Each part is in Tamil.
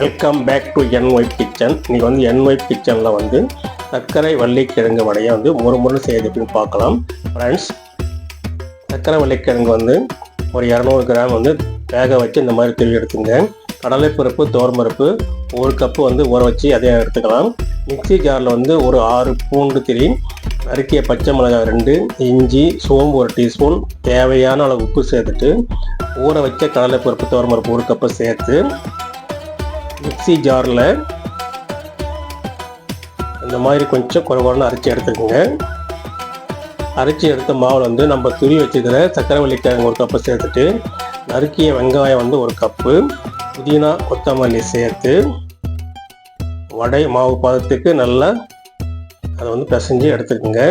Welcome back to NY kitchen. இன்றைக்கி வந்து NY கிச்சனில் வந்து சர்க்கரை வள்ளிக்கிழங்கு வடையை வந்து முறுமுறு செய்யுது அப்படின்னு பார்க்கலாம். ஃப்ரெண்ட்ஸ், சர்க்கரை வள்ளிக்கிழங்கு வந்து ஒரு 200 கிராம் வந்து வேக வச்சு இந்த மாதிரி திருவி எடுத்துங்க. கடலைப்பருப்பு, துவரம்பருப்பு 1 கப்பு வந்து ஊற வச்சு அதே எடுத்துக்கலாம். மிக்சி ஜாரில் வந்து ஒரு 6 பூண்டு திரி, நறுக்கிய பச்சை மிளகாய் 2, இஞ்சி, சோம்பு 1 டீஸ்பூன், தேவையான அளவு உப்பு சேர்த்துட்டு ஊற வச்ச கடலைப்பருப்பு, துவரம்பருப்பு 1 கப்பு சேர்த்து மிக்சி ஜாரில் இந்த மாதிரி கொஞ்சம் குறைவான அரைச்சி எடுத்துக்கோங்க. அரைச்சி எடுத்த மாவில் வந்து நம்ம துரி வச்சுக்கிற சர்க்கரை வள்ளிக்கிழங்கு 1 கப்பு சேர்த்துட்டு நறுக்கிய வெங்காயம் வந்து 1 கப்பு, புதினா கொத்தமல்லி சேர்த்து வடை மாவு பதத்துக்கு நல்லா அதை வந்து பிசைஞ்சு எடுத்துக்கோங்க.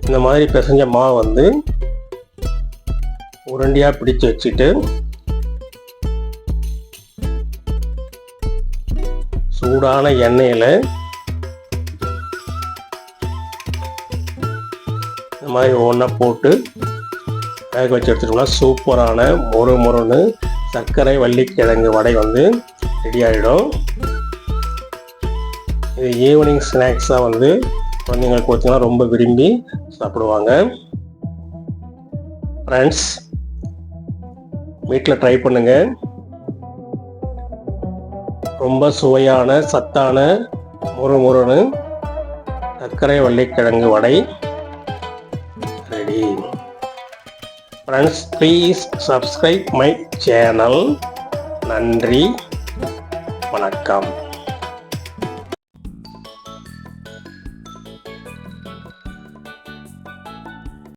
இந்த மாதிரி பிசைஞ்ச மாவு வந்து உருண்டையாக பிடிச்சு வச்சுட்டு சூடான எண்ணெயில் இந்த மாதிரி ஒன்றா போட்டு வேக வச்சு எடுத்துட்டோம்னா சூப்பரான மொறுன்னு சர்க்கரை வள்ளிக்கிழங்கு வடை வந்து ரெடி ஆகிடும். இது ஈவினிங் ஸ்நாக்ஸாக வந்து குழந்தைங்களுக்கு பார்த்தீங்கன்னா ரொம்ப விரும்பி சாப்பிடுவாங்க. ஃப்ரெண்ட்ஸ், வீட்டில் ட்ரை பண்ணுங்கள். ரொம்ப சுவையான சத்தான மொறுன்னு சர்க்கரை வள்ளிக்கிழங்கு vada ready. Friends, please subscribe my channel. நன்றி, வணக்கம்.